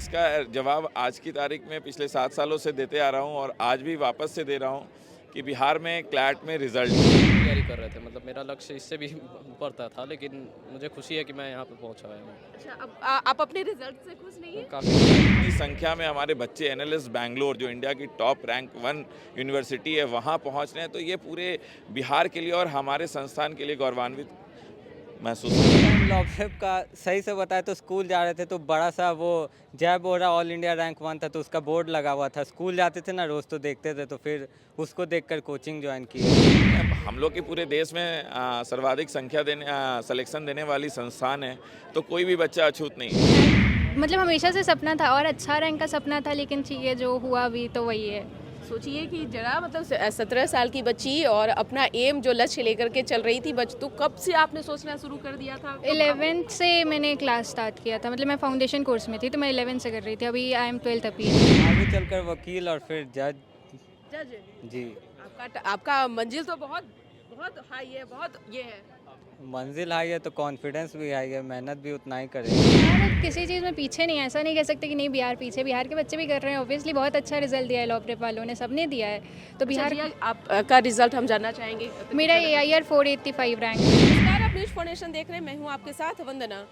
इसका जवाब आज की तारीख में पिछले 7 सालों से देते आ रहा हूँ और आज भी वापस से दे रहा हूँ कि बिहार में क्लैट में रिजल्ट तैयारी कर रहे थे। मतलब मेरा लक्ष्य इससे भी ऊपर था, लेकिन मुझे खुशी है कि मैं यहाँ पे पहुँचा हूँ। अच्छा, अब आप अपने रिजल्ट से खुश नहीं हैं? काफ़ी इतनी संख्या में हमारे बच्चे एनएलएस बैंगलोर जो इंडिया की टॉप रैंक 1 यूनिवर्सिटी है वहाँ पहुँच रहे हैं, तो ये पूरे बिहार के लिए और हमारे संस्थान के लिए गौरवान्वित महसूस होता है। टाइम लॉकअप का सही से बताया तो स्कूल जा रहे थे तो बड़ा सा वो जय बोरा ऑल इंडिया रैंक 1 था तो उसका बोर्ड लगा हुआ था। स्कूल जाते थे ना रोज़ तो देखते थे, तो फिर उसको देखकर कोचिंग ज्वाइन की। हम लोग के पूरे देश में सर्वाधिक संख्या सिलेक्शन देने वाली संस्थान है, तो कोई भी बच्चा अछूत नहीं है। मतलब हमेशा से सपना था और अच्छा रैंक का सपना था, लेकिन ठीक है जो हुआ अभी तो वही है। सोचिए कि जरा मतलब 17 साल की बच्ची और अपना एम जो लक्ष्य लेकर के चल रही थी तो कब से आपने सोचना शुरू कर दिया था? 11th से मैंने क्लास स्टार्ट किया था। मतलब मैं फाउंडेशन कोर्स में थी तो मैं 11th से कर रही थी। अभी आई एम 12th अभी। आगे चलकर वकील और फिर जज। जज जी, आपका मंजिल तो बहुत बहुत हाई है, बहुत ये है। मंजिल हाई है तो कॉन्फिडेंस भी हाई है, मेहनत भी उतना ही करें। बिहार किसी चीज़ में पीछे नहीं है, ऐसा नहीं कह सकते कि नहीं बिहार पीछे। बिहार के बच्चे भी कर रहे हैं, ऑब्वियसली बहुत अच्छा रिजल्ट दिया है लॉ प्रेप वालों ने, सबने दिया है। तो बिहार आपका रिजल्ट हम जानना चाहेंगे। मेरा AIR 485 रैंक। नमस्कार, आप न्यूज़ फाउंडेशन देख रहे हैं, मैं हूं आपके साथ वंदना।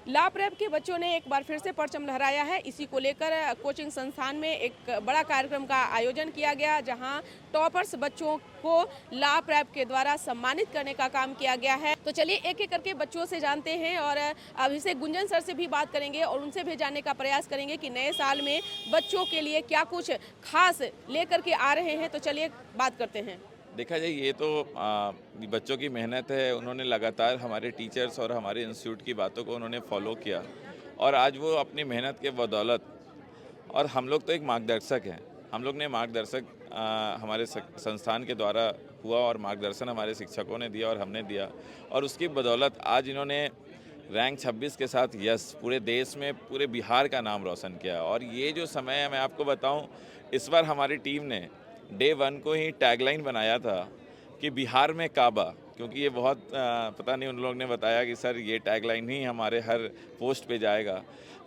लॉ प्रेप के बच्चों ने एक बार फिर से परचम लहराया है। इसी को लेकर कोचिंग संस्थान में एक बड़ा कार्यक्रम का आयोजन किया गया, जहां टॉपर्स बच्चों को लॉ प्रेप के द्वारा सम्मानित करने का काम किया गया है। तो चलिए एक एक करके बच्चों से जानते हैं और अभिषेक गुंजन सर से भी बात करेंगे और उनसे भी जानने का प्रयास करेंगे कि नए साल में बच्चों के लिए क्या कुछ खास लेकर के आ रहे हैं। तो चलिए बात करते हैं। देखा जाए ये तो बच्चों की मेहनत है। उन्होंने लगातार हमारे टीचर्स और हमारे इंस्टीट्यूट की बातों को उन्होंने फॉलो किया और आज वो अपनी मेहनत के बदौलत, और हम लोग तो एक मार्गदर्शक हैं, हम लोग ने मार्गदर्शक हमारे संस्थान के द्वारा हुआ और मार्गदर्शन हमारे शिक्षकों ने दिया और हमने दिया, और उसकी बदौलत आज इन्होंने रैंक 26 के साथ पूरे देश में पूरे बिहार का नाम रोशन किया। और ये जो समय है, मैं आपको बताऊं, इस बार हमारी टीम ने डे 1 को ही टैगलाइन बनाया था कि बिहार में काबा, क्योंकि ये बहुत पता नहीं, उन लोग ने बताया कि सर ये टैगलाइन ही हमारे हर पोस्ट पे जाएगा।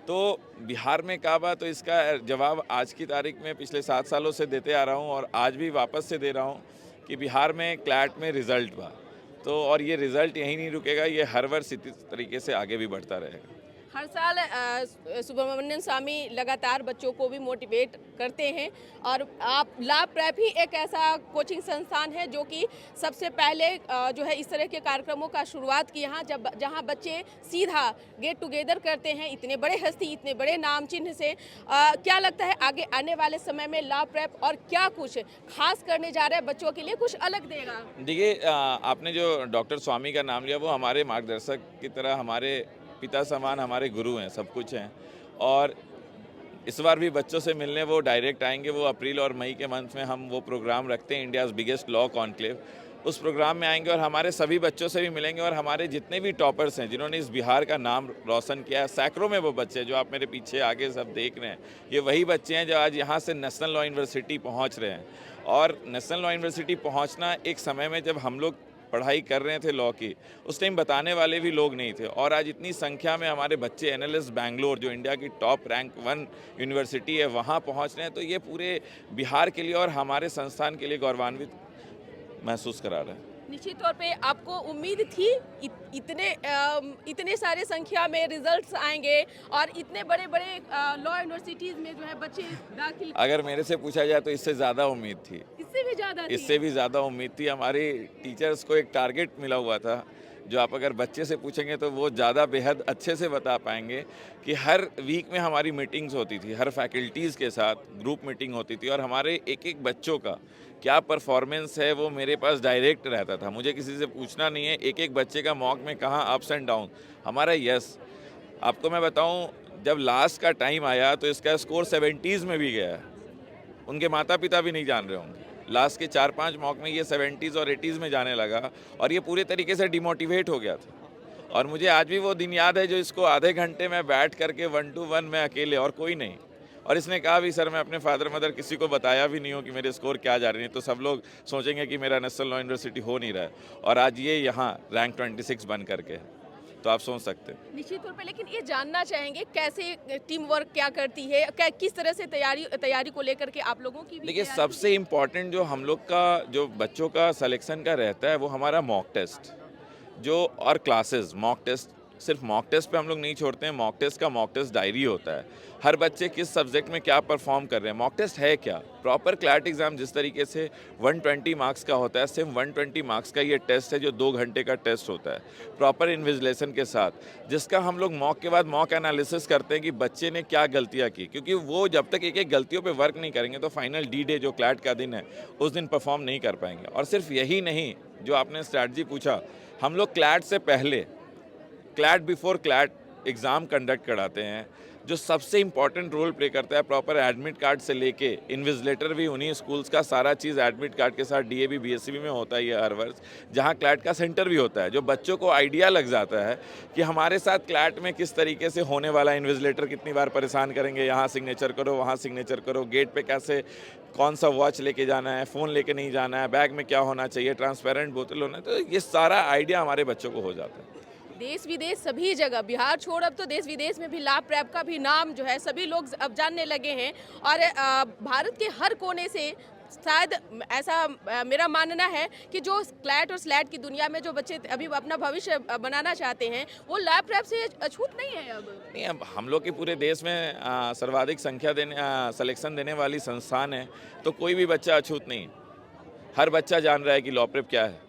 तो बिहार में काबा, तो इसका जवाब आज की तारीख में पिछले 7 सालों से देते आ रहा हूँ और आज भी वापस से दे रहा हूँ कि बिहार में क्लैट में रिज़ल्ट हुआ। तो और ये रिज़ल्ट यहीं नहीं रुकेगा, ये हर वर्ष इसी तरीके से आगे भी बढ़ता रहेगा। हर साल सुब्रमण्यम स्वामी लगातार बच्चों को भी मोटिवेट करते हैं और आप लॉ प्रेप ही एक ऐसा कोचिंग संस्थान है जो कि सबसे पहले जो है इस तरह के कार्यक्रमों का शुरुआत की जहां बच्चे सीधा गेट टुगेदर करते हैं इतने बड़े हस्ती, इतने बड़े नाम चिन्ह से। क्या लगता है आगे आने वाले समय में लॉ प्रेप और क्या कुछ खास करने जा रहे हैं बच्चों के लिए, कुछ अलग देगा? देखिए, आपने जो डॉक्टर स्वामी का नाम लिया, वो हमारे मार्गदर्शक की तरह, हमारे पिता समान, हमारे गुरु हैं, सब कुछ हैं। और इस बार भी बच्चों से मिलने वो डायरेक्ट आएंगे। वो अप्रैल और मई के मंथ में हम वो प्रोग्राम रखते हैं, इंडियाज़ बिगेस्ट लॉ कॉन्क्लेव। उस प्रोग्राम में आएंगे और हमारे सभी बच्चों से भी मिलेंगे और हमारे जितने भी टॉपर्स हैं जिन्होंने इस बिहार का नाम रोशन किया है, सैकड़ों में वो बच्चे जो आप मेरे पीछे आगे सब देख रहे हैं, ये वही बच्चे हैं जो आज यहाँ से नेशनल लॉ यूनिवर्सिटी पहुँच रहे हैं। और नेशनल लॉ यूनिवर्सिटी पहुँचना एक समय में जब हम लोग पढ़ाई कर रहे थे लॉ की, उस टाइम बताने वाले भी लोग नहीं थे, और आज इतनी संख्या में हमारे बच्चे एनएलएस बैंगलोर जो इंडिया की टॉप रैंक 1 यूनिवर्सिटी है वहाँ पहुँच रहे हैं, तो ये पूरे बिहार के लिए और हमारे संस्थान के लिए गौरवान्वित महसूस करा रहे हैं। निश्चित तौर पे आपको उम्मीद थी इतने सारे संख्या में रिजल्ट्स आएंगे और इतने बड़े बड़े लॉ यूनिवर्सिटीज में जो है बच्चे दाखिल? अगर मेरे से पूछा जाए तो इससे ज़्यादा उम्मीद थी, इससे भी ज़्यादा उम्मीद थी। हमारी टीचर्स को एक टारगेट मिला हुआ था, जो आप अगर बच्चे से पूछेंगे तो वो ज़्यादा बेहद अच्छे से बता पाएंगे, कि हर वीक में हमारी मीटिंग्स होती थी, हर फैकल्टीज़ के साथ ग्रुप मीटिंग होती थी, और हमारे एक एक बच्चों का क्या परफॉर्मेंस है वो मेरे पास डायरेक्ट रहता था। मुझे किसी से पूछना नहीं है एक एक बच्चे का मॉक में कहाँ अप्स एंड डाउन। हमारा आपको मैं बताऊँ, जब लास्ट का टाइम आया तो इसका स्कोर 70s में भी गया है। उनके माता पिता भी नहीं जान रहे होंगे, लास्ट के 4-5 मॉक में ये 70s और 80s में जाने लगा और ये पूरे तरीके से डिमोटिवेट हो गया था। और मुझे आज भी वो दिन याद है जो इसको आधे घंटे में बैठ करके 1 to 1 में अकेले और कोई नहीं, और इसने कहा भी सर मैं अपने फादर मदर किसी को बताया भी नहीं हो कि मेरे स्कोर क्या जा रहे हैं, तो सब लोग सोचेंगे कि मेरा नेशनल लॉ यूनिवर्सिटी हो नहीं रहा है, और आज ये यहाँ रैंक 26 बन करके। तो आप सोच सकते हैं। निश्चित तौर पे, लेकिन ये जानना चाहेंगे कैसे टीम वर्क क्या करती है, किस तरह से तैयारी को लेकर के आप लोगों की भी देखिए, तैयारी सबसे इम्पॉर्टेंट जो हम लोग का जो बच्चों का सिलेक्शन का रहता है वो हमारा मॉक टेस्ट जो और क्लासेस। मॉक टेस्ट सिर्फ मॉक टेस्ट पे हम लोग नहीं छोड़ते हैं, मॉक टेस्ट का मॉक टेस्ट डायरी होता है। हर बच्चे किस सब्जेक्ट में क्या परफॉर्म कर रहे हैं। मॉक टेस्ट है क्या, प्रॉपर क्लैट एग्जाम जिस तरीके से 120 मार्क्स का होता है, सिर्फ 120 मार्क्स का ये टेस्ट है जो 2 घंटे का टेस्ट होता है प्रॉपर इन्विजिलेशन के साथ, जिसका हम लोग मॉक के बाद मॉक एनालिसिस करते हैं कि बच्चे ने क्या गलतियाँ की, क्योंकि वो जब तक एक एक गलतियों पे वर्क नहीं करेंगे तो फाइनल डी डे जो क्लैट का दिन है उस दिन परफॉर्म नहीं कर पाएंगे। और सिर्फ यही नहीं, जो आपने स्ट्रैटेजी पूछा, हम लोग क्लैट से पहले CLAT before CLAT exam conduct कराते हैं, जो सबसे इंपॉर्टेंट रोल प्ले करता है। प्रॉपर एडमिट कार्ड से लेके इन्विजिलेटर भी उन्हीं स्कूल्स का सारा चीज़ एडमिट कार्ड के साथ डीएवी बीएससीबी में होता है ये हर वर्ष, जहाँ क्लैट का सेंटर भी होता है, जो बच्चों को आइडिया लग जाता है कि हमारे साथ क्लैट में किस तरीके से होने वाला, इन्विजिलेटर कितनी बार परेशान करेंगे, यहाँ सिग्नेचर करो वहाँ सिग्नेचर करो, गेट पे कैसे कौन सा वॉच लेके जाना है, फ़ोन लेके नहीं जाना है, बैग में क्या होना चाहिए, ट्रांसपेरेंट बोतल होना है, तो ये सारा आइडिया हमारे बच्चों को हो जाता है। देश विदेश सभी जगह, बिहार छोड़ अब तो देश विदेश में भी ला प्रेप का भी नाम जो है सभी लोग अब जानने लगे हैं। और भारत के हर कोने से शायद ऐसा मेरा मानना है कि जो क्लैट और स्लैट की दुनिया में जो बच्चे अभी अपना भविष्य बनाना चाहते हैं वो ला प्रेप से अछूत नहीं है। अब नहीं, अब हम लोग के पूरे देश में सर्वाधिक संख्या सिलेक्शन देने वाली संस्थान है, तो कोई भी बच्चा अछूत नहीं। हर बच्चा जान रहा है कि लॉ प्रेप क्या है।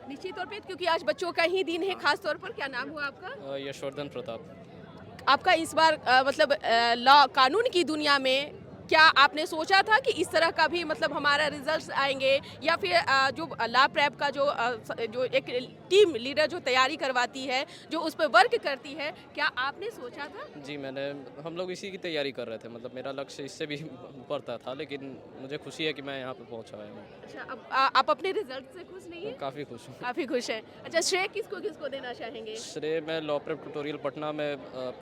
निश्चित तौर पे, क्योंकि आज बच्चों का ही दिन है खास तौर पर। क्या नाम हुआ आपका? यशवर्धन प्रताप। आपका इस बार मतलब लॉ कानून की दुनिया में क्या आपने सोचा था कि इस तरह का भी मतलब हमारा रिजल्ट्स आएंगे, या फिर जो ला प्रेप का जो एक टीम लीडर जो तैयारी करवाती है, जो उस पर वर्क करती है, क्या आपने सोचा था? जी, हम लोग इसी की तैयारी कर रहे थे। मतलब मेरा लक्ष्य इससे भी ऊपर था, लेकिन मुझे खुशी है कि मैं यहाँ पे पहुँचा हूँ। अच्छा, अब आप अपने रिजल्ट से खुश नहीं है? काफ़ी खुश हूँ। काफ़ी खुश हैं। अच्छा, श्रेय किसको देना चाहेंगे? श्रेय मैं लॉ प्रेप ट्यूटोरियल पटना में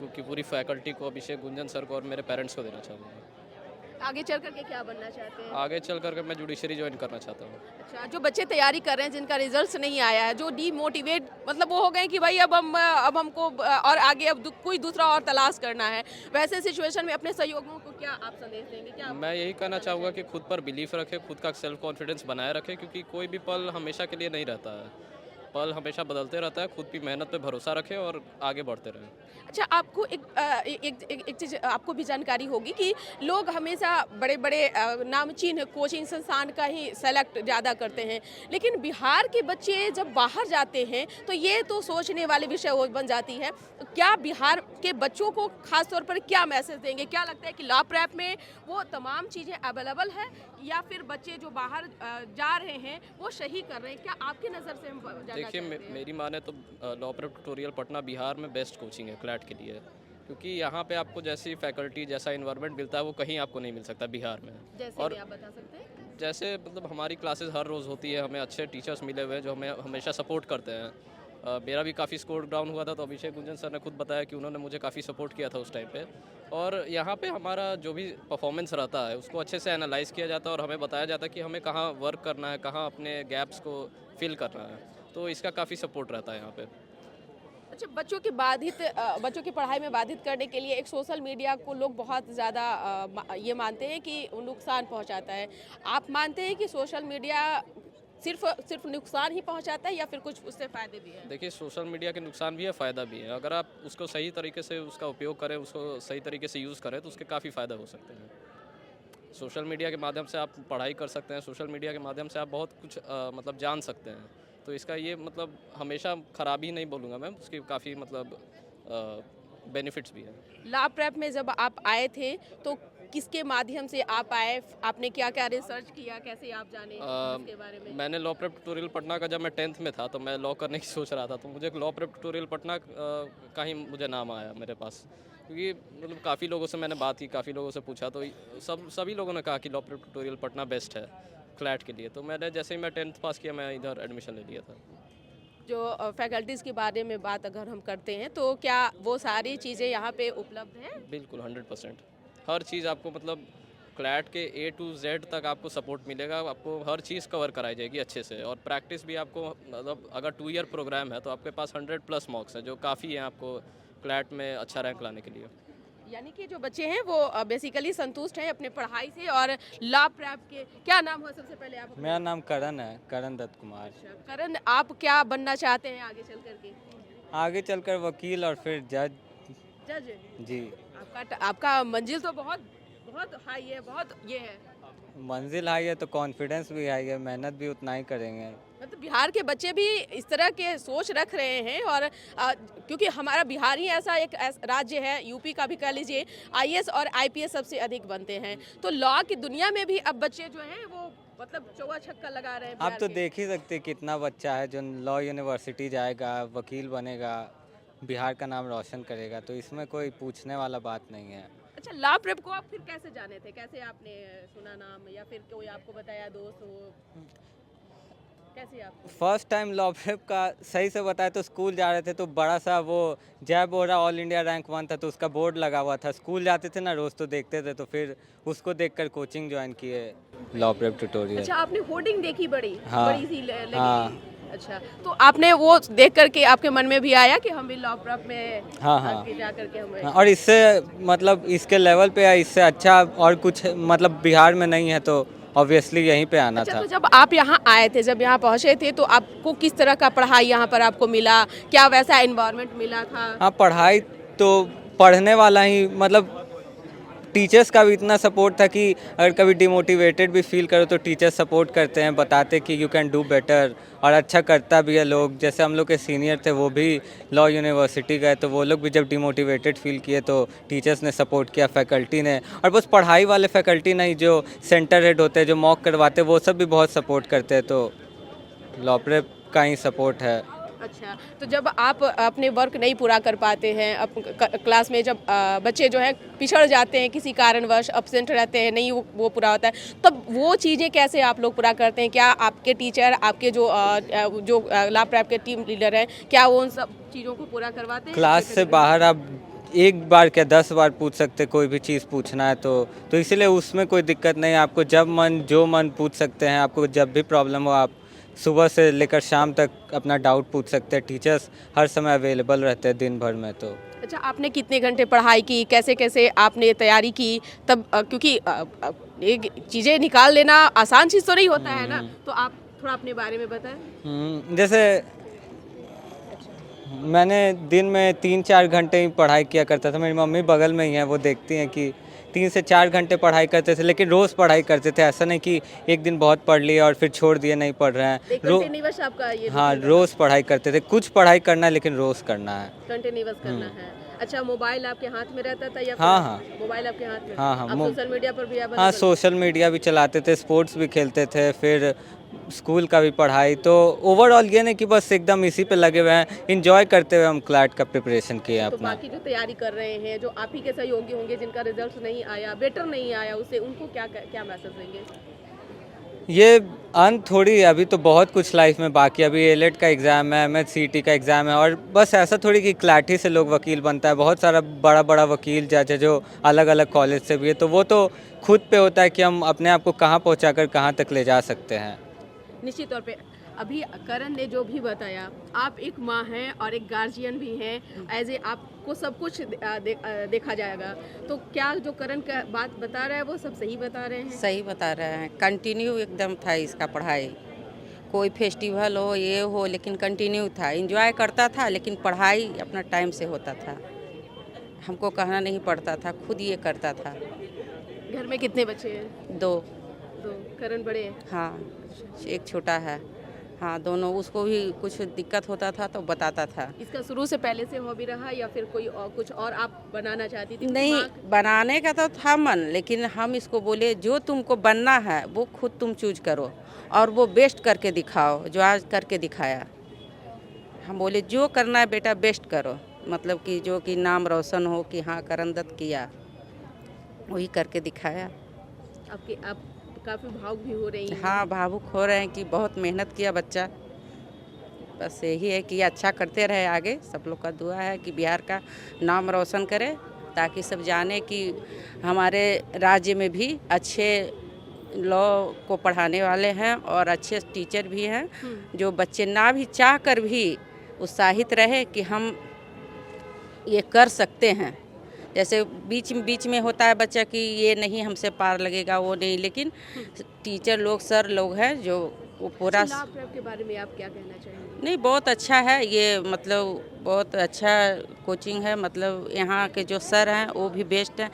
की पूरी फैकल्टी को, अभिषेक गुंजन सर को और मेरे पेरेंट्स को देना चाहूँगा। आगे चल करके क्या बनना चाहते हैं? आगे चल कर मैं जुडिशरी ज्वाइन करना चाहता हूँ। अच्छा, जो बच्चे तैयारी कर रहे हैं जिनका रिजल्ट नहीं आया है, जो डीमोटिवेट मतलब वो हो गए कि भाई अब हमको और आगे अब कोई दूसरा और तलाश करना है, वैसे सिचुएशन में अपने सहयोगियों को क्या आप संदेश देंगे? क्या मैं यही कहना चाहूँगा कि खुद पर बिलीफ रखे, खुद का सेल्फ कॉन्फिडेंस बनाए रखे, क्योंकि कोई भी पल हमेशा के लिए नहीं रहता है। पल हमेशा बदलते रहता है। खुद की मेहनत पे भरोसा रखें और आगे बढ़ते रहें। अच्छा, आपको एक चीज़ आपको भी जानकारी होगी कि लोग हमेशा बड़े बड़े नामचीन कोचिंग संस्थान का ही सेलेक्ट ज़्यादा करते हैं, लेकिन बिहार के बच्चे जब बाहर जाते हैं तो ये तो सोचने वाले विषय हो बन जाती है। क्या बिहार के बच्चों को खास तौर पर क्या मैसेज देंगे? क्या लगता है कि लॉ प्रेप में वो तमाम चीज़ें अवेलेबल है, या फिर बच्चे जो बाहर जा रहे हैं वो सही कर रहे हैं? क्या आपकी नज़र से हम देखिए, मेरी माने तो law prep tutorial Patna Bihar में बेस्ट कोचिंग है क्लैट के लिए, क्योंकि यहाँ पे आपको जैसी फैकल्टी, जैसा इन्वायरमेंट मिलता है वो कहीं आपको नहीं मिल सकता बिहार में। जैसे और भी आप बता सकते हैं? जैसे मतलब हमारी क्लासेस हर रोज़ होती है, हमें अच्छे टीचर्स मिले हुए हैं जो हमें हमेशा सपोर्ट करते हैं। मेरा भी काफ़ी स्कोर डाउन हुआ था, तो अभिषेक गुंजन सर ने खुद बताया कि उन्होंने मुझे काफ़ी सपोर्ट किया था उस टाइम पे। और यहाँ पे हमारा जो भी परफॉर्मेंस रहता है उसको अच्छे से एनालाइज़ किया जाता है और हमें बताया जाता है कि हमें कहाँ वर्क करना है, कहाँ अपने गैप्स को फिल करना है, तो इसका काफ़ी सपोर्ट रहता है यहाँ पे। अच्छा, बच्चों की पढ़ाई में बाधित करने के लिए एक सोशल मीडिया को लोग बहुत ज़्यादा ये मानते हैं कि नुकसान पहुंचाता है। आप मानते हैं कि सोशल मीडिया सिर्फ नुकसान ही पहुंचाता है, या फिर कुछ उससे फ़ायदे भी हैं? देखिए, सोशल मीडिया के नुकसान भी है, फ़ायदा भी है। अगर आप उसको सही तरीके से उसका उपयोग करें, उसको सही तरीके से यूज़ करें, तो उसके काफ़ी फ़ायदा हो सकते हैं। सोशल मीडिया के माध्यम से आप पढ़ाई कर सकते हैं, सोशल मीडिया के माध्यम से आप बहुत कुछ मतलब जान सकते हैं। तो इसका ये मतलब हमेशा खराबी नहीं बोलूँगा मैं, उसकी काफ़ी मतलब बेनिफिट्स भी हैं। लॉ प्रेप में जब आप आए थे तो किसके माध्यम से आप आए? आपने क्या क्या रिसर्च किया? कैसे आप जाने इसके बारे में? मैंने लॉ प्रेप ट्यूटोरियल पटना का, जब मैं 10th में था तो मैं लॉ करने की सोच रहा था, तो मुझे लॉ प्रेप ट्यूटोरियल पटना का ही मुझे नाम आया मेरे पास, क्योंकि मतलब काफ़ी लोगों से मैंने बात की, काफ़ी लोगों से पूछा, तो सभी लोगों ने कहा कि law prep tutorial Patna best है क्लैट के लिए। तो मैंने जैसे ही मैं 10th पास किया, मैं इधर एडमिशन ले लिया था। जो फैकल्टीज़ के बारे में बात अगर हम करते हैं तो क्या वो सारी चीज़ें यहाँ पे उपलब्ध हैं? बिल्कुल 100%। हर चीज़ आपको मतलब क्लैट के A to Z तक आपको सपोर्ट मिलेगा, आपको हर चीज़ कवर कराई जाएगी अच्छे से। और प्रैक्टिस भी आपको, मतलब अगर 2 ईयर प्रोग्राम है तो आपके पास 100+ मार्क्स हैं, जो काफ़ी हैं आपको क्लैट में अच्छा रैंक लाने के लिए। यानी कि जो बच्चे हैं वो बेसिकली संतुष्ट हैं अपने पढ़ाई से। और लॉ प्रैप के क्या नाम हुआ सबसे पहले आप? मेरा नाम करण है, करण दत्त कुमार। अच्छा, करण, आप क्या बनना चाहते हैं आगे चल करके? आगे चलकर वकील और फिर जज। जज? जी। आपका मंजिल तो बहुत बहुत हाई है, बहुत ये है। मंजिल हाई है तो कॉन्फिडेंस भी हाई है, मेहनत भी उतना ही करेंगे। मतलब बिहार के बच्चे भी इस तरह के सोच रख रहे हैं। और क्योंकि हमारा बिहार ही ऐसा एक राज्य है, यूपी का भी कह लीजिए, आईएएस और आईपीएस सबसे अधिक बनते हैं। तो लॉ की दुनिया में भी अब बच्चे जो हैं वो मतलब चौका छक्का लगा रहे हैं। आप तो देख ही सकते हैं कितना बच्चा है जो लॉ यूनिवर्सिटी जाएगा, वकील बनेगा, बिहार का नाम रोशन करेगा, तो इसमें कोई पूछने वाला बात नहीं है। अच्छा, लॉ प्रेप को आप फिर कैसे जाने थे? कैसे आपने सुना नाम, या फिर कोई आपको बताया, दोस्त हो? कैसे आप? फर्स्ट टाइम लॉ प्रेप का सही से बताया तो स्कूल जा रहे थे तो बड़ा सा वो जय बोरा ऑल इंडिया रैंक 1 था, तो उसका बोर्ड लगा हुआ था। स्कूल जाते थे ना, रोज़ तो देखते थे, तो फिर उसको देखकर कोचिंग ज्वाइन किए, लॉ प्रेप ट्यूटोरियल। अच्छा, आपने होर्डिंग देखी बड़ी? हाँ, बड़ी सी लगी? हाँ। अच्छा, तो आपने वो देख करके आपके मन में भी आया कि हम भी लॉ प्रेप में हाँ, हाँ। आगे जा करके हमें? हाँ, और इससे मतलब इसके लेवल पे या इससे अच्छा और कुछ मतलब बिहार में नहीं है, तो ऑब्वियसली यहीं पे आना अच्छा, था। तो जब आप यहाँ आए थे, जब यहाँ पहुँचे थे, तो आपको किस तरह का पढ़ाई यहाँ पर आपको मिला? क्या वैसा एनवायरनमेंट मिला था? हाँ, पढ़ाई तो पढ़ने वाला ही, मतलब टीचर्स का भी इतना सपोर्ट था कि अगर कभी डिमोटिवेटेड भी फील करो तो टीचर्स सपोर्ट करते हैं, बताते कि यू कैन डू बेटर, और अच्छा करता भी है लोग। जैसे हम लोग के सीनियर थे, वो भी लॉ यूनिवर्सिटी गए, तो वो लोग भी जब डिमोटिवेटेड फील किए तो टीचर्स ने सपोर्ट किया, फैकल्टी ने। और बस पढ़ाई वाले फैकल्टी नहीं, जो सेंटर हेड होते हैं, जो मॉक करवाते हैं, वो सब भी बहुत सपोर्ट करते हैं। तो लॉ प्रेप का ही सपोर्ट है। अच्छा, तो जब आप अपने वर्क नहीं पूरा कर पाते हैं, क्लास में जब बच्चे जो है पिछड़ जाते हैं, किसी कारणवश एब्सेंट रहते हैं, नहीं वो पूरा होता है, तब वो चीज़ें कैसे आप लोग पूरा करते हैं? क्या आपके टीचर, आपके जो लॉ प्रेप के टीम लीडर हैं, क्या वो उन सब चीज़ों को पूरा करवाते हैं? क्लास से बाहर आप एक बार क्या 10 बार पूछ सकते, कोई भी चीज़ पूछना है तो इसलिए उसमें कोई दिक्कत नहीं है। आपको जब मन जो मन पूछ सकते हैं। आपको जब भी प्रॉब्लम हो, आप सुबह से लेकर शाम तक अपना डाउट पूछ सकते हैं। टीचर्स हर समय अवेलेबल रहते हैं दिन भर में। तो अच्छा, आपने कितने घंटे पढ़ाई की, कैसे कैसे आपने तैयारी की तब? क्योंकि एक चीज़ें निकाल लेना आसान चीज़ तो नहीं होता है ना, तो आप थोड़ा अपने बारे में बताएं। जैसे मैंने दिन में 3-4 घंटे ही पढ़ाई किया करता था। मेरी मम्मी बगल में ही है, वो देखती हैं कि 3 से 4 घंटे पढ़ाई करते थे, लेकिन रोज़ पढ़ाई करते थे। ऐसा नहीं कि एक दिन बहुत पढ़ लिए और फिर छोड़ दिए, नहीं पढ़ रहे हैं। कंटिन्यूअस आपका ये? हाँ, रोज़ पढ़ाई करते थे। कुछ पढ़ाई करना है लेकिन रोज़ करना है, कंटिन्यूअस करना है। अच्छा, मोबाइल आपके हाथ में रहता था या हाँ, हाँ, मोबाइल आपके हाथ में? हाँ, हाँ, आप सोशल मीडिया पर भी हाँ, सोशल मीडिया भी चलाते थे, स्पोर्ट्स भी खेलते थे, फिर स्कूल का भी पढ़ाई। तो ओवरऑल ये नहीं कि बस एकदम इसी पे लगे हुए हैं, इंजॉय करते हुए हम क्लैट का प्रिपरेशन किए तो अपना। बाकी जो तैयारी कर रहे हैं, जो आप ही के सहयोगी होंगे, जिनका रिजल्ट नहीं आया, बेटर नहीं आया, उससे उनको क्या क्या मैसेज देंगे? ये अंत थोड़ी है, अभी तो बहुत कुछ लाइफ में बाकी है। अभी एलेट का एग्ज़ाम है, MHCT का एग्ज़ाम है, और बस ऐसा थोड़ी कि क्लैट ही से लोग वकील बनता है। बहुत सारा बड़ा बड़ा वकील जज है जो अलग अलग कॉलेज से भी है, तो वो तो खुद पे होता है कि हम अपने आप को कहाँ पहुँचा कर कहाँ तक ले जा सकते हैं। निश्चित तौर पे अभी करण ने जो भी बताया, आप एक माँ हैं और एक गार्जियन भी हैं, एज ए आपको सब कुछ देखा जाएगा, तो क्या जो करण का बात बता रहा है वो सब सही बता रहे हैं? सही बता रहे हैं। कंटिन्यू एकदम था इसका पढ़ाई, कोई फेस्टिवल हो ये हो, लेकिन कंटिन्यू था। एंजॉय करता था, लेकिन पढ़ाई अपना टाइम से होता था, हमको कहना नहीं पड़ता था, खुद ये करता था। घर में कितने बच्चे हैं? 2। करण बड़े हैं? हाँ, एक छोटा है। हाँ, दोनों। उसको भी कुछ दिक्कत होता था तो बताता था। इसका शुरू से पहले से हॉबी रहा या फिर कोई और कुछ और आप बनाना चाहती थी? नहीं, बनाने का तो था मन, लेकिन हम इसको बोले जो तुमको बनना है वो खुद तुम चूज करो, और वो बेस्ट करके दिखाओ, जो आज करके दिखाया। हम बोले जो करना है बेटा बेस्ट करो, मतलब कि जो कि नाम रोशन हो कि हाँ करण दत्त किया, वही करके दिखाया। आप काफ़ी भावुक भी हो रही हैं। हाँ, भावुक हो रहे हैं कि बहुत मेहनत किया बच्चा। बस यही है कि अच्छा करते रहे आगे। सब लोग का दुआ है कि बिहार का नाम रोशन करे ताकि सब जाने कि हमारे राज्य में भी अच्छे लॉ को पढ़ाने वाले हैं और अच्छे टीचर भी हैं, जो बच्चे ना भी चाह कर भी उत्साहित रहे कि हम ये कर सकते हैं। जैसे बीच में होता है बच्चा कि ये नहीं हमसे पार लगेगा, वो नहीं, लेकिन टीचर लोग, सर लोग हैं जो वो पूरा। लॉ प्रेप के बारे में आप क्या कहना चाहेंगे? नहीं, बहुत अच्छा है ये, मतलब बहुत अच्छा कोचिंग है। मतलब यहाँ के जो सर हैं वो भी बेस्ट हैं।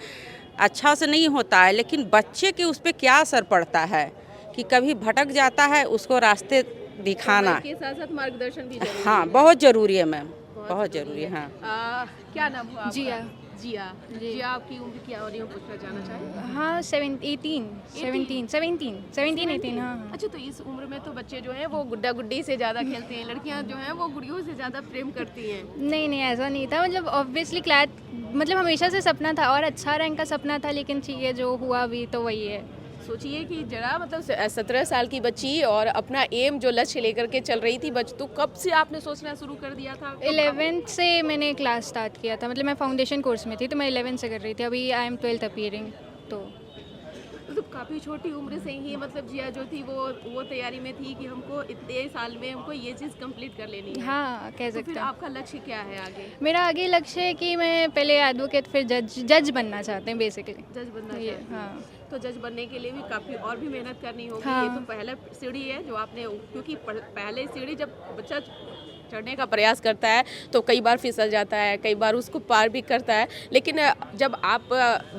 अच्छा से नहीं होता है, लेकिन बच्चे के उस पर क्या असर पड़ता है कि कभी भटक जाता है, उसको रास्ते दिखाना। के साथ साथ मार्गदर्शन भी जरूरी हाँ, है। बहुत ज़रूरी है मैम, बहुत ज़रूरी है। हाँ, क्या नाम हुआ आपका? जिया। जिया, आपकी उम्र क्या और यूँ पूछना चाहना चाहेंगे? हाँ 17 18 हाँ। अच्छा, तो इस उम्र में तो बच्चे जो हैं वो गुड्डा गुड्डी से ज़्यादा खेलते हैं, लड़कियां जो हैं वो गुड़ियों से ज़्यादा प्रेम करती हैं। नहीं ऐसा नहीं था, मतलब ऑब्वियसली क्लैट मतलब हमेशा से सपना था और अच्छा रैंक का सपना था, लेकिन ठीक है जो हुआ अभी तो वही है। सोचिए कि जरा मतलब 17 साल की बच्ची और अपना एम जो लक्ष्य लेकर के चल रही थी, तो कब से आपने सोचना शुरू कर दिया था? 11th से मैंने क्लास स्टार्ट किया था, मतलब मैं फाउंडेशन कोर्स में थी तो मैं 11th से कर रही थी, अभी आई एम 12th अपीयरिंग। तो मतलब काफ़ी छोटी उम्र से ही मतलब जिया जो थी वो तैयारी में थी कि हमको इतने साल में हमको ये चीज़ कंप्लीट कर लेनी है। हाँ, कह तो सकते फिर हैं। आपका लक्ष्य क्या है आगे? मेरा आगे लक्ष्य है कि मैं पहले एडवोकेट फिर जज बनना चाहते हैं बेसिकली। जज बनना ये चाहते हैं। हाँ। तो जज बनने के लिए भी काफ़ी और भी मेहनत करनी होगी। हाँ। ये तो पहला सीढ़ी है जो आपने, क्योंकि पहले सीढ़ी जब बच्चा चढ़ने का प्रयास करता है तो कई बार फिसल जाता है, कई बार उसको पार भी करता है, लेकिन जब आप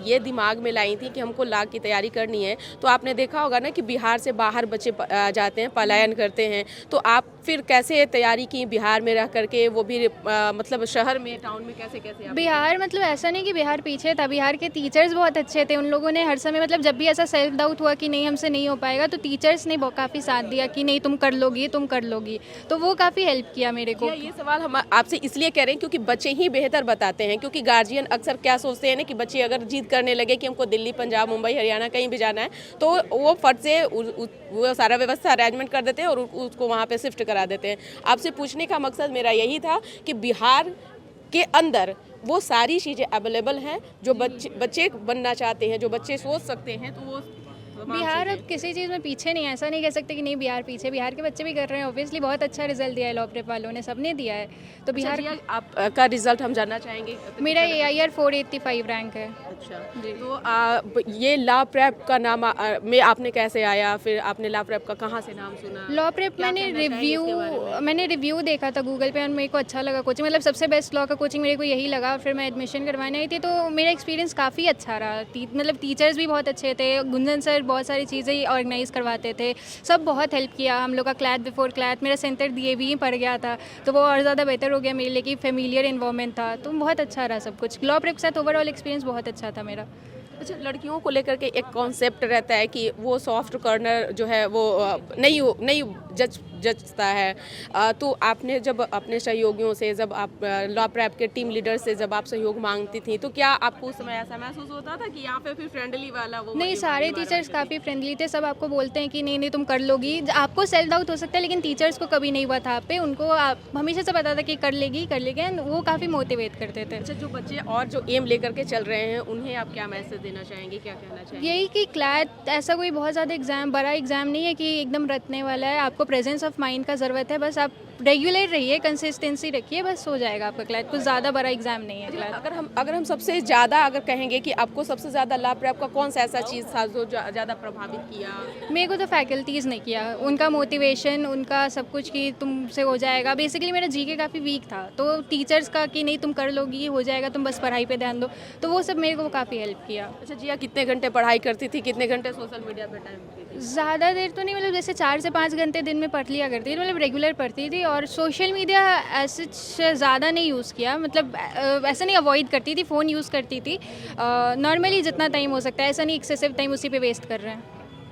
ये दिमाग में लाई थी कि हमको लॉ की तैयारी करनी है, तो आपने देखा होगा ना कि बिहार से बाहर बच्चे जाते हैं, पलायन करते हैं, तो आप फिर कैसे तैयारी की बिहार में रह करके, वो भी मतलब शहर में, टाउन में, कैसे कैसे? बिहार मतलब ऐसा नहीं कि बिहार पीछे था, बिहार के टीचर्स बहुत अच्छे थे, उन लोगों ने हर समय मतलब जब भी ऐसा सेल्फ डाउट हुआ कि नहीं हमसे नहीं हो पाएगा तो टीचर्स ने काफ़ी साथ दिया कि नहीं तुम कर लोगी, तो वो काफ़ी हेल्प किया मेरे को। ये सवाल हम आपसे इसलिए कह रहे हैं क्योंकि बच्चे ही बेहतर बताते हैं, क्योंकि गार्जियन अक्सर क्या सोचते हैं ना कि बच्चे अगर जिद करने लगे कि हमको दिल्ली, पंजाब, मुंबई, हरियाणा कहीं भी जाना है, तो वो फट से वो सारा व्यवस्था अरेंजमेंट कर देते हैं और उसको वहाँ पे शिफ्ट करा देते हैं। आपसे पूछने का मकसद मेरा यही था कि बिहार के अंदर वो सारी चीज़ें अवेलेबल हैं जो बच्चे बनना चाहते हैं, जो बच्चे सोच सकते हैं, तो वो बिहार अब किसी चीज़ में पीछे नहीं है, ऐसा नहीं कह सकते कि नहीं बिहार पीछे, बिहार के बच्चे भी कर रहे हैं, ऑब्वियसली बहुत अच्छा रिजल्ट दिया है लॉ प्रेप वालों ने, सबने दिया है। तो बिहार आपका रिजल्ट हम जानना चाहेंगे। मेरा AIR 485 रैंक है। अच्छा जी। तो ये लॉ प्रेप का नाम में आपने कैसे आया, फिर आपने लॉ प्रेप का कहाँ से नाम सुना? लॉ प्रेप मैंने रिव्यू देखा था गूगल पे और मेरे को अच्छा लगा कोचिंग, मतलब सबसे बेस्ट लॉ का कोचिंग मेरे को यही लगा। फिर मैं एडमिशन करवाने आई थी तो मेरा एक्सपीरियंस काफ़ी अच्छा रहा, मतलब टीचर्स भी बहुत अच्छे थे, गुंजन सर बहुत सारी चीज़ें ऑर्गेनाइज़ करवाते थे, सब बहुत हेल्प किया हम लोग का। क्लैट बिफोर क्लैट मेरा सेंटर DAV ही पड़ गया था तो वो और ज़्यादा बेहतर हो गया मेरे लिए कि फेमिलियर इन्वॉल्वमेंट था, तो बहुत अच्छा रहा सब कुछ। लॉ प्रेप के साथ ओवरऑल एक्सपीरियंस बहुत अच्छा था मेरा। अच्छा, लड़कियों को लेकर के एक कॉन्सेप्ट रहता है कि वो सॉफ्ट कॉर्नर जो है वो नहीं जचता है, तो आपने जब अपने सहयोगियों से, जब आप लॉ प्रेप के टीम लीडर से जब आप सहयोग मांगती थी, तो क्या आपको उस समय ऐसा महसूस होता था कि यहाँ पे फिर फ्रेंडली वाला वो? नहीं, सारे टीचर्स काफ़ी फ्रेंडली थे, सब आपको बोलते हैं कि नहीं तुम कर लोगी। आपको सेल्फ डाउट हो सकता है लेकिन टीचर्स को कभी नहीं हुआ था आप पे, उनको आप हमेशा से पता था कि कर लेगी एंड वो काफ़ी मोटिवेट करते थे। अच्छा, जो बच्चे और जो एम लेकर के चल रहे हैं उन्हें आप क्या मैसेज देना चाहेंगे, क्या कहना चाहेंगे? यही कि क्लैट ऐसा कोई बहुत ज़्यादा बड़ा एग्ज़ाम नहीं है कि एकदम रटने वाला है, आपको प्रेजेंस ऑफ माइंड का ज़रूरत है, बस आप रेगुलर रहिए, कंसिस्टेंसी रखिए, बस हो जाएगा आपका क्लैट। कुछ ज़्यादा बड़ा एग्जाम नहीं है क्लैट। अगर हम सबसे ज़्यादा अगर कहेंगे कि आपको सबसे ज़्यादा लॉ प्रेप का कौन सा ऐसा चीज़ था जो ज़्यादा प्रभावित किया? मेरे को तो फैकल्टीज़ ने किया, उनका मोटिवेशन, उनका सब कुछ कि तुमसे हो जाएगा। बेसिकली मेरा जीके काफ़ी वीक था तो टीचर्स का कि नहीं तुम कर लोगी, हो जाएगा, तुम बस पढ़ाई पे ध्यान दो, तो वो सब मेरे को काफ़ी हेल्प किया। अच्छा जिया, कितने घंटे पढ़ाई करती थी, कितने घंटे सोशल मीडिया पे टाइम देती थी? ज़्यादा देर तो नहीं, मतलब जैसे 4 से 5 घंटे दिन में पढ़ लिया करती थी, मतलब रेगुलर पढ़ती थी। और सोशल मीडिया ऐसे ज़्यादा नहीं यूज़ किया, मतलब ऐसा नहीं अवॉइड करती थी, फ़ोन यूज़ करती थी नॉर्मली जितना टाइम हो सकता है, ऐसा नहीं एक्सेसिव टाइम उसी पे वेस्ट कर रहे हैं।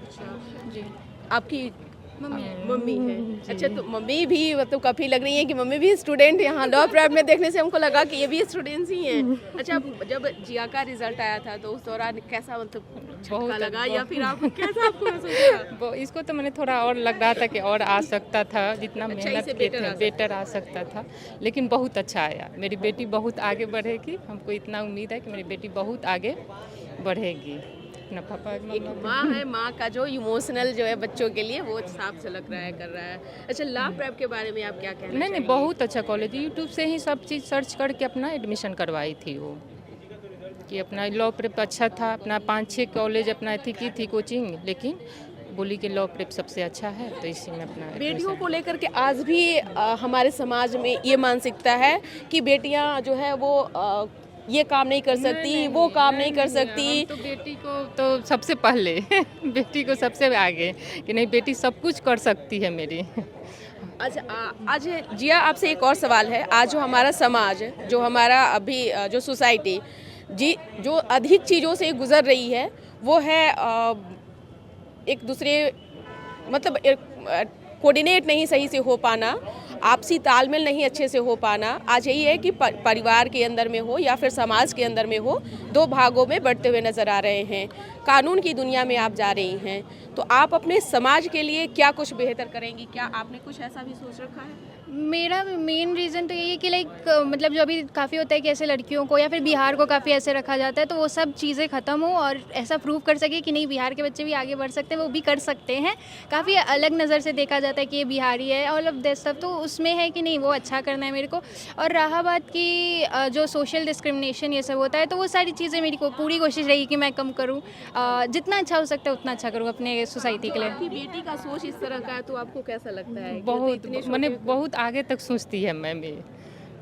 अच्छा जी। आपकी मम्मी है? अच्छा, तो मम्मी भी मतलब काफ़ी लग रही है कि मम्मी भी स्टूडेंट यहाँ लॉ प्रेप में, देखने से हमको लगा कि ये भी स्टूडेंट्स ही हैं। अच्छा, जब जिया का रिजल्ट आया था तो उस दौरान कैसा, मतलब झटका लगा या फिर आपको कैसा आपको महसूस हुआ? इसको तो मैंने थोड़ा और लग रहा था कि और आ सकता था, जितना अच्छा, मेहनत इससे किए better थे आ बेटर आ सकता था, लेकिन बहुत अच्छा आया। मेरी बेटी बहुत आगे बढ़ेगी, हमको इतना उम्मीद है कि मेरी बेटी बहुत आगे बढ़ेगी। अपना पापा एक माँ है, माँ का जो इमोशनल जो है बच्चों के लिए वो साफ झलक रहा है, कर रहा है। अच्छा, लॉ प्रेप के बारे में आप क्या कहना नहीं नहीं, चाहेंगे? बहुत अच्छा कॉलेज, यूट्यूब से ही सब चीज़ सर्च करके अपना एडमिशन करवाई थी वो, कि अपना लॉ प्रेप अच्छा था। अपना 5-6 कॉलेज अपना अथी की थी कोचिंग, लेकिन बोली कि लॉ प्रेप सबसे अच्छा है, तो इसी में अपना बेटियों को लेकर के आज भी हमारे समाज में ये मानसिकता है कि बेटियां जो है वो ये काम नहीं कर सकती, वो काम नहीं कर सकती। हम तो बेटी को तो सबसे पहले बेटी को सबसे आगे, कि नहीं बेटी सब कुछ कर सकती है मेरी। अच्छा, आज जिया आपसे एक और सवाल है। आज जो हमारा समाज, जो हमारा अभी जो सोसाइटी जी जो अधिक चीज़ों से गुजर रही है वो है एक दूसरे मतलब कोऑर्डिनेट नहीं सही से हो पाना, आपसी तालमेल नहीं अच्छे से हो पाना। आज यही है कि परिवार के अंदर में हो या फिर समाज के अंदर में हो, दो भागों में बढ़ते हुए नज़र आ रहे हैं। कानून की दुनिया में आप जा रही हैं, तो आप अपने समाज के लिए क्या कुछ बेहतर करेंगी? क्या आपने कुछ ऐसा भी सोच रखा है? मेरा मेन रीज़न तो यही है कि लाइक मतलब जो अभी काफ़ी होता है कि ऐसे लड़कियों को या फिर बिहार को काफ़ी ऐसे रखा जाता है, तो वो सब चीज़ें ख़त्म हो और ऐसा प्रूव कर सके कि नहीं बिहार के बच्चे भी आगे बढ़ सकते हैं, वो भी कर सकते हैं। काफ़ी अलग नज़र से देखा जाता है कि ये बिहारी है ऑल ऑफ दिस सब, तो उसमें है कि नहीं वो अच्छा करना है मेरे को। और रहा बात की जो सोशल डिस्क्रिमिनेशन ये सब होता है, तो वो सारी चीज़ें मेरी को पूरी कोशिश रही कि मैं कम करूँ, जितना अच्छा हो सकता है उतना अच्छा करूँ अपने सोसाइटी के लिए। आपकी बेटी का सोच इस तरह का है, तो आपको कैसा लगता है? बहुत मैंने बहुत आगे तक सोचती है मैम, ये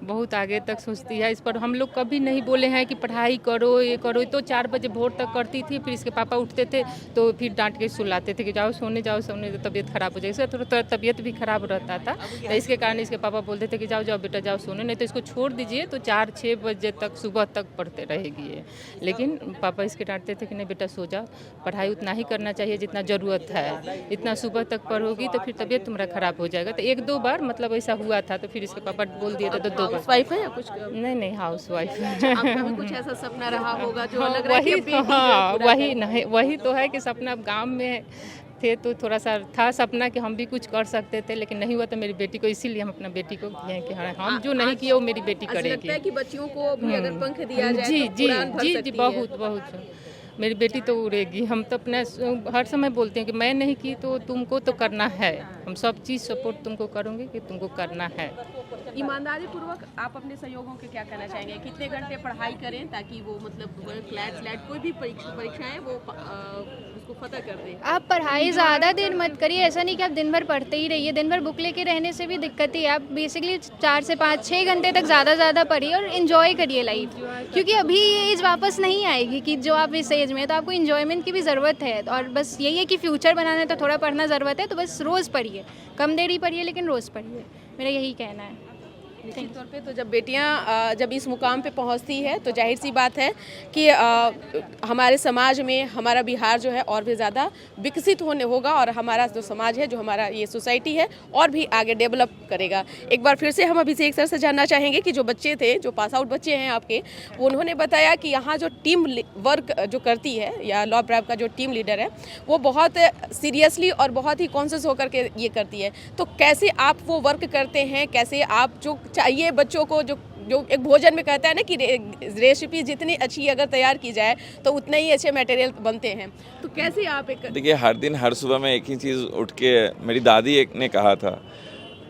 बहुत आगे तक सोचती है। इस पर हम लोग कभी नहीं बोले हैं कि पढ़ाई करो ये करो, तो 4 बजे भोर तक करती थी, फिर इसके पापा उठते थे तो फिर डांट के सुलाते थे कि जाओ सोने तो तबीयत खराब हो जाएगी। इसका थोड़ा तबीयत भी खराब रहता था, तो इसके कारण इसके पापा बोलते थे कि जाओ जाओ बेटा जाओ सोने, नहीं तो इसको छोड़ दीजिए तो 4-6 बजे तक सुबह तक पढ़ते रहेगी ये। लेकिन पापा इसके डांटते थे कि नहीं बेटा सो जाओ, पढ़ाई उतना ही करना चाहिए जितना ज़रूरत है, इतना सुबह तक पढ़ोगी तो फिर तबीयत तुम्हारा खराब हो जाएगा। तो 1-2 बार मतलब ऐसा हुआ था, तो फिर इसके पापा बोल दिए थे तो 2 बार। हाउसवाइफ है या कुछ? नहीं हाउस वाइफ। आपका भी कुछ ऐसा सपना रहा होगा जो लग रहा है कि वही बेटी हाँ पूरा वही नहीं वही तो है कि सपना गांव में थे तो थोड़ा सा था सपना कि हम भी कुछ कर सकते थे, लेकिन नहीं हुआ तो मेरी बेटी को, इसीलिए हम अपना बेटी को किए कि हाँ हम जो नहीं किए वो मेरी बेटी आज लगता है करेगी। कि बच्चियों को भी अगर पंख दिया जाए जी तो जी उड़ान भर जी सकती जी है। बहुत बहुत मेरी बेटी तो उड़ेगी। हम तो अपना हर समय बोलते हैं कि मैं नहीं की तो तुमको तो करना है, हम सब चीज़ सपोर्ट तुमको करूँगी कि तुमको करना है। ईमानदारी पूर्वक आप अपने सहयोगों के क्या कहना चाहेंगे? कितने घंटे पढ़ाई करें ताकि वो मतलब क्लैट कोई भी परीक्षाएं वो उसको फतह कर दें? आप पढ़ाई ज़्यादा देर मत करिए, ऐसा नहीं कि आप दिन भर पढ़ते ही रहिए। दिन भर बुक लेके रहने से भी दिक्कत ही है। आप बेसिकली 4 से 5-6 घंटे तक ज़्यादा पढ़िए और इन्जॉय करिए लाइफ, क्योंकि अभी ये एज वापस नहीं आएगी कि जो आप इस एज में है, तो आपको इन्जॉयमेंट की भी ज़रूरत है। और बस यही है कि फ्यूचर बनाना है तो थोड़ा पढ़ना ज़रूरत है, तो बस रोज़ पढ़िए, कम देर ही पढ़िए लेकिन रोज़ पढ़िए, मेरा यही कहना है। निश्चित तौर पे तो जब बेटियां जब इस मुकाम पे पहुंचती है तो जाहिर सी बात है कि हमारे समाज में हमारा बिहार जो है और भी ज़्यादा विकसित होने होगा और हमारा जो समाज है, जो हमारा ये सोसाइटी है और भी आगे डेवलप करेगा। एक बार फिर से हम अभिषेक सर से जानना चाहेंगे कि जो बच्चे थे, जो पास आउट बच्चे हैं आपके, उन्होंने बताया कि यहाँ जो टीम वर्क जो करती है या लॉ प्रेप का जो टीम लीडर है वो बहुत सीरियसली और बहुत ही कॉन्शियस होकर के ये करती है। तो कैसे आप वो वर्क करते हैं, कैसे आप जो चाहिए बच्चों को, जो एक भोजन में कहता है ना कि रेसिपी जितनी अच्छी अगर तैयार की जाए तो उतने ही अच्छे मटेरियल बनते हैं, तो कैसे आप एक देखिए हर दिन हर सुबह में एक ही चीज़ उठ के, मेरी दादी एक ने कहा था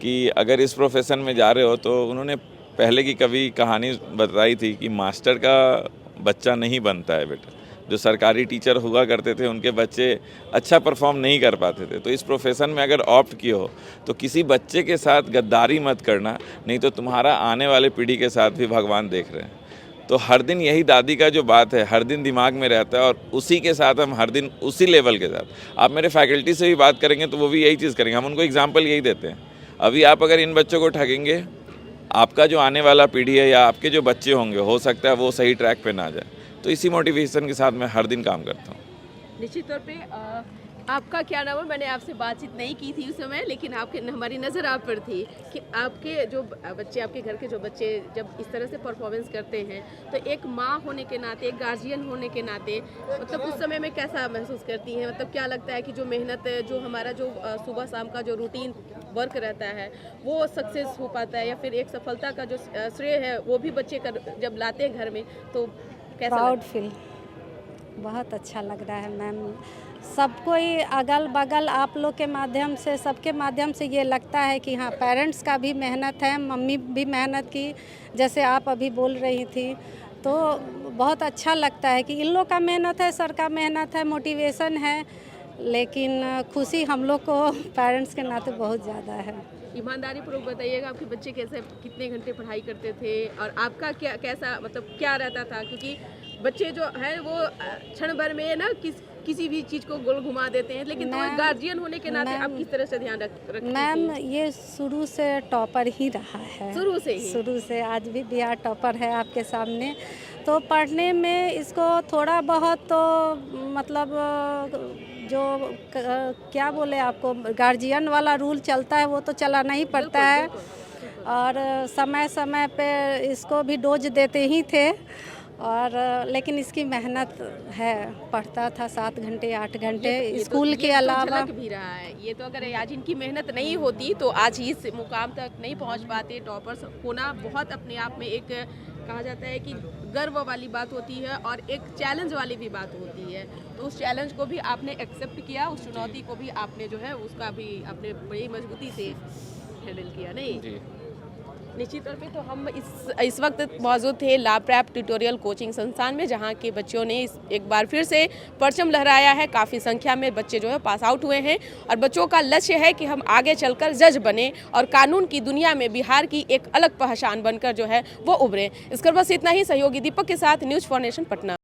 कि अगर इस प्रोफेशन में जा रहे हो तो उन्होंने पहले की कभी कहानी बताई थी कि मास्टर का बच्चा नहीं बनता है बेटा। जो सरकारी टीचर हुआ करते थे उनके बच्चे अच्छा परफॉर्म नहीं कर पाते थे। तो इस प्रोफेशन में अगर ऑप्ट किए हो तो किसी बच्चे के साथ गद्दारी मत करना, नहीं तो तुम्हारा आने वाले पीढ़ी के साथ भी भगवान देख रहे हैं। तो हर दिन यही दादी का जो बात है हर दिन दिमाग में रहता है और उसी के साथ हम हर दिन उसी लेवल के साथ, आप मेरे फैकल्टी से भी बात करेंगे तो वो भी यही चीज़ करेंगे। हम उनको एग्जाम्पल यही देते हैं, अभी आप अगर इन बच्चों को ठगेंगे, आपका जो आने वाला पीढ़ी है या आपके जो बच्चे होंगे हो सकता है वो सही ट्रैक पे ना जाए। तो इसी मोटिवेशन के साथ मैं हर दिन काम करता हूँ। निश्चित तौर पे आपका क्या नाम है? मैंने आपसे बातचीत नहीं की थी उस समय, लेकिन आपके हमारी नज़र आप पर थी कि आपके जो बच्चे, आपके घर के जो बच्चे जब इस तरह से परफॉर्मेंस करते हैं तो एक माँ होने के नाते, एक गार्जियन होने के नाते मतलब उस समय में कैसा महसूस करती हैं? मतलब क्या लगता है कि जो मेहनत, जो हमारा जो सुबह शाम का जो रूटीन वर्क रहता है वो सक्सेस हो पाता है, या फिर एक सफलता का जो श्रेय है वो भी बच्चे जब लाते हैं घर में तो कैसा प्राउड लगता है? फील, बहुत अच्छा लग रहा है मैम। सबको ही अगल बगल आप लोग के माध्यम से, सबके माध्यम से ये लगता है कि हाँ, पेरेंट्स का भी मेहनत है, मम्मी भी मेहनत की, जैसे आप अभी बोल रही थी, तो बहुत अच्छा लगता है कि इन लोग का मेहनत है, सर का मेहनत है, मोटिवेशन है, लेकिन खुशी हम लोग को पेरेंट्स के नाते बहुत ज़्यादा है। ईमानदारी पूर्वक बताइएगा, आपके बच्चे कैसे, कितने घंटे पढ़ाई करते थे और आपका क्या, कैसा मतलब क्या रहता था? क्योंकि बच्चे जो है वो क्षण भर में ना किसी भी चीज़ को गोल घुमा देते हैं, लेकिन तो एक गार्जियन होने के नाते आप किस तरह से ध्यान रखती थी? मैम ये शुरू से टॉपर ही रहा है, शुरू से आज भी बिहार टॉपर है आपके सामने। तो पढ़ने में इसको थोड़ा बहुत तो मतलब जो क्या बोले आपको, गार्जियन वाला रूल चलता है वो तो चलाना ही पड़ता है, और समय समय पे इसको भी डोज देते ही थे, और लेकिन इसकी मेहनत है, पढ़ता था 7 घंटे 8 घंटे स्कूल के अलावा। तो भी रहा है ये, तो अगर आज इनकी मेहनत नहीं होती तो आज इस मुकाम तक नहीं पहुंच पाते। टॉपर्स होना बहुत अपने आप में एक, कहा जाता है कि गर्व वाली बात होती है और एक चैलेंज वाली भी बात होती है। तो उस चैलेंज को भी आपने एक्सेप्ट किया, उस चुनौती को भी आपने जो है उसका भी आपने बड़ी मजबूती से हैंडल किया, नहीं? जी। निश्चित तौर पे तो हम इस वक्त मौजूद थे ला प्रेप ट्यूटोरियल कोचिंग संस्थान में, जहां के बच्चों ने एक बार फिर से परचम लहराया है। काफ़ी संख्या में बच्चे जो है पास आउट हुए हैं और बच्चों का लक्ष्य है कि हम आगे चलकर जज बने और कानून की दुनिया में बिहार की एक अलग पहचान बनकर जो है वो उभरें। इसकर बस इतना ही। सहयोगी दीपक के साथ न्यूज़ फॉर नेशन, पटना।